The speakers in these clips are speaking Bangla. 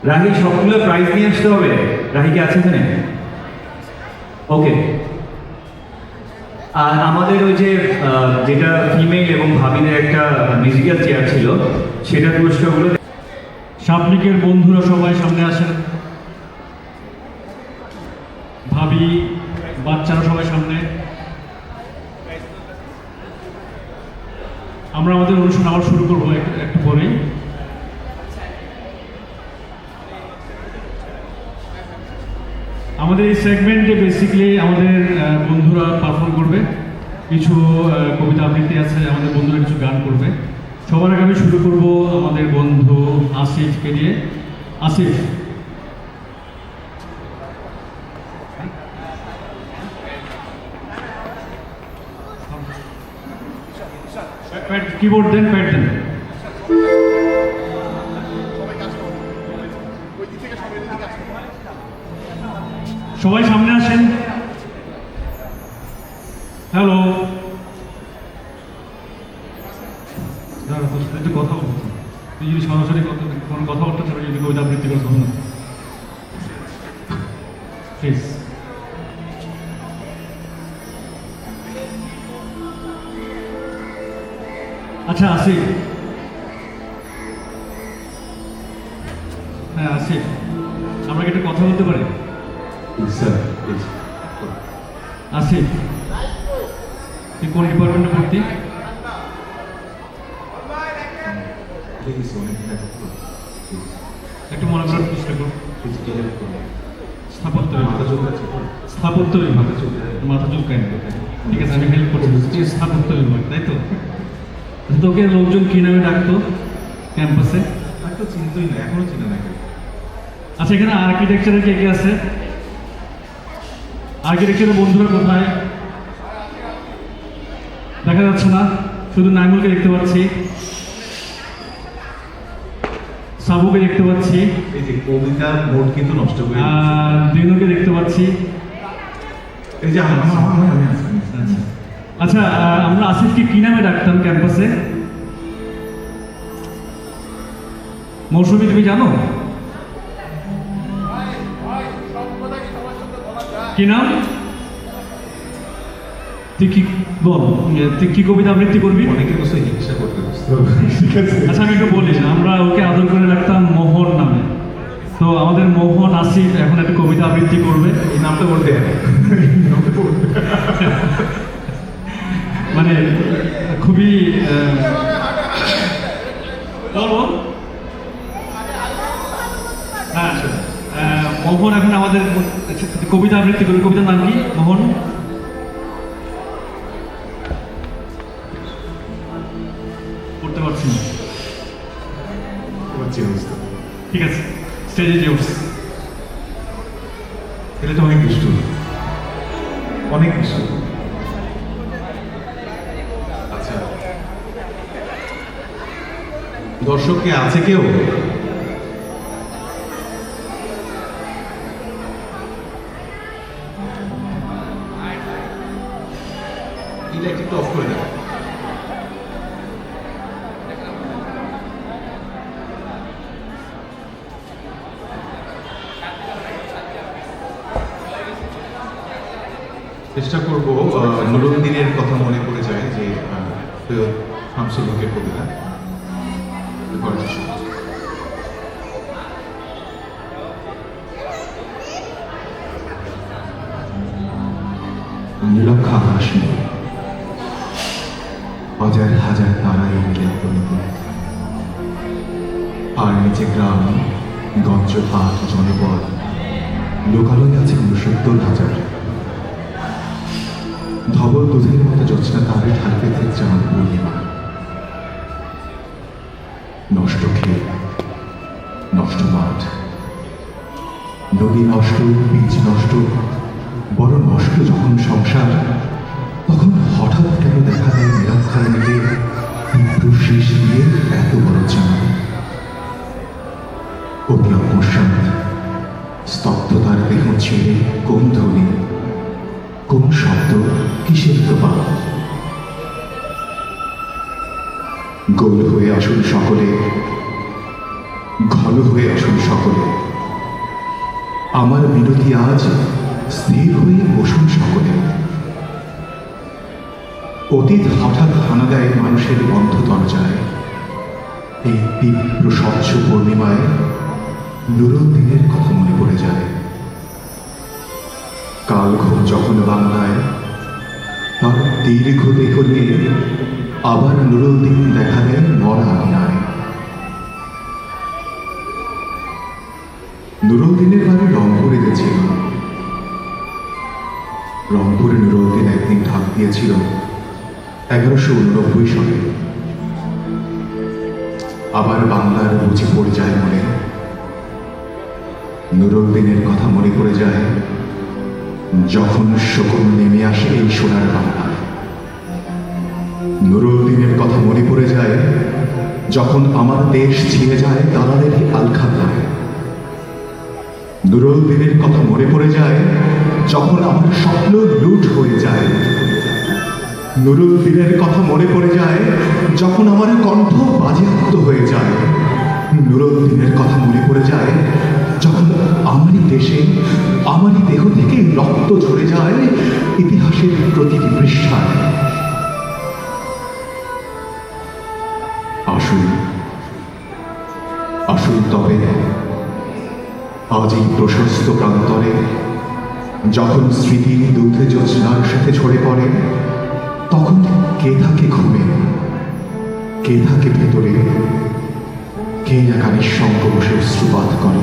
রাহি সবগুলো প্রাইজ নিয়ে আসতে হবে। রাহি কি আছে এখানে? ওকে। আর আমাদের ওই যে যেটা ফিমেল এবং ভাবিনের একটা মিউজিক্যাল চেয়ার ছিল, সেটা পুরস্কারগুলো সাবলিকের বন্ধুরা সবাই সামনে আসেন, ভাবি, বাচ্চারা সবাই সামনে। আমরা আমাদের অনুষ্ঠান আবার শুরু করবো একটু পরেই। আমাদের এই সেগমেন্টে বেসিক্যালি আমাদের বন্ধুরা পারফর্ম করবে, কিছু কবিতা আবৃত্তি আছে, আমাদের বন্ধুরা কিছু গান করবে। সবার আগে আমি শুরু করব আমাদের বন্ধু আসিফকে দিয়ে। আসিফ, কিবোর্ড দেন, প্যাড দেন। সবাই সামনে আসেন। হ্যালো, দাঁড়া, তোর সাথে একটু কথা বলবো। তুই যদি সরাসরি কোনো কথাবার্তা ছাড়া যদি কবিতা আবৃত্তি করতে হবে না প্লিজ। আচ্ছা আসিফ, হ্যাঁ আসিফ, আমরা কি একটা কথা বলতে পারি? স্যার আসিফ, তুই কোন ডিপার্টমেন্টে ভর্তি? একটু মনে করার চেষ্টা কর। স্থাপত্য স্থাপত্য বিভাগ, মাথা চুলকায় না। ঠিক আছে, আমি হেল্প করছি। স্থাপত্য বিভাগ, তাই তো? তোকে লোকজন কি নামে ডাকতো ক্যাম্পাসে? তো চিনতই না, এখনো চিনে না। আচ্ছা, এখানে আর্কিটেকচারের কে কে আছে? আর্কিটেকচারের বন্ধুরা কোথায়? দেখা যাচ্ছে না, শুধু নাঙ্গলকে দেখতে পাচ্ছি, সাবুকে দেখতে পাচ্ছি, এই যে কবিতা মোড কিন্তু নষ্ট করে আর দিনুকে দেখতে পাচ্ছি। এই যে আমি আছি। আচ্ছা আচ্ছা, আমরা আসিফকে কি নামে ডাকতাম ক্যাম্পাসে? মৌসুমী, তুমি জানো কি নাম? তুই কি বল, তুই কি কবিতা আবৃত্তি করবি? অনেকে বসে হিংসা করতে ঠিক আছে। আচ্ছা, আমি একটু বলি, আমরা ওকে আদর করে রাখতাম মোহন নামে। তো আমাদের মোহন আসিফ এখন একটা কবিতা আবৃত্তি করবে। এই নামটা বলতে মানে খুবই বলো। হ্যাঁ, মোহন এখন আমাদের কবিতা আবৃত্তি করবে। কবিতার নাম কি মোহন? করতে পারছি না। ঠিক আছে, স্টেজে যে উঠছে ছেলেটা অনেক দুষ্টু, অনেক দুষ্টু। আচ্ছা, দর্শক কে আছে কেউ? এটা একটু অফ করে দেবো। চেষ্টা করবো, নুরুদ্দিনের কথা মনে পড়ে যায় যে সৈয়দ শামসুল হকের কবিতা করার চেষ্টা করছি। নীলক্ষ আকাশ নেই, হাজার হাজার তারাই মিলে গণিতে, আর নিচে গ্রাম গঞ্জ পাঠ জনপদ লোকালয় আছে 69,000। ধবল দুধের মতো জ্যোৎস্না তারে ঢালতে থাকছে আমার পূর্ণিমা। নষ্ট খেয়ে, নষ্ট মাঠ, নদী নষ্ট, বীজ নষ্ট, বড় নষ্ট যখন সংসার, তখন হঠাৎ কেন দেখা দেয় নিরক্ষর মিলে তীব্র শীষ দিয়ে এত বড় চাঁদ। অতি অকস্মাৎ স্তব্ধতার দেহ ছেড়ে কোন ধ্বনি, কোন শব্দ, কিসের প্রভাব? গোল হয়ে আসুন সকলে, ঘন ভালো হয়ে আসুন সকলে। আমার মিনতি আজ স্থির হয়ে বসুন সকলে। অতীত হঠাৎ হানা দেয় মানুষের বন্ধ দরজায়। এই তীব্র স্বচ্ছ পূর্ণিমায় নুরুদ্দিনের কথা মনে পড়ে যায়। কাল ঘুম যখন বাংলায়, তার দীর্ঘ দেহ নিয়ে আবার নুরুদ্দিন দেখা দেন মরা আঙিনায়। নুরুদ্দিনের বাড়ি রংপুরে গেছিল। রংপুরে নুরুদ্দিন একদিন ঢাক দিয়েছিল 1189 সালে। আবার বাংলার বুঝি পড়ে যায় মনে। নুরুদ্দিনের কথা মনে পড়ে যায় যখন শকুন নেমে আসে এই সোনার বাংলায়। নুরুদ্দিনের কথা মনে পড়ে যায় যখন আমার দেশ ছিঁড়ে যায় দালালের আলখাতায়। নুরুদ্দিনের কথা মনে পড়ে যায় যখন আমার স্বপ্ন লুট হয়ে যায়। নুরুদ্দিনের কথা মনে পড়ে যায় যখন আমার কণ্ঠ বাজেয়াপ্ত হয়ে যায়। নুরুদ্দিনের কথা মনে পড়ে যায় যখন আমারই দেশে আমারই দেহ থেকে রক্ত ঝরে যায় ইতিহাসের প্রতিটি পৃষ্ঠায়। আসুন আসুন তবে আজ এই প্রশস্ত প্রান্তরে, যখন স্মৃতির দুধে জ্যোৎস্নার সাথে ঝরে পড়ে, তখন কে থাকে ঘুমে, কে থাকে ভেতরে, কে একা নিঃসঙ্গ বসে অশ্রুপাত করে।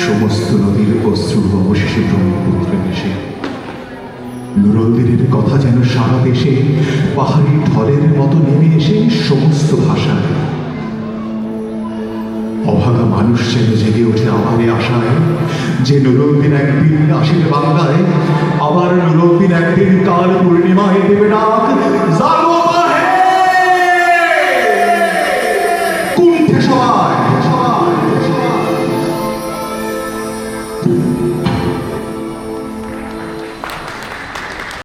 সমস্ত নদীর অশ্রু অবশেষে ব্রহ্মপুত্রে মিশে। নুরুদ্দিনের কথা যেন সারা দেশে পাহাড়ি ঢলের মতো নেমে এসে সমস্ত ভাষায়। অভাগা মানুষ যেন জেগে ওঠে আবারে আশায় যে নুরুদ্দিন একদিন আসিবে বাংলায়। আবার নুরুদ্দিন একদিন কাল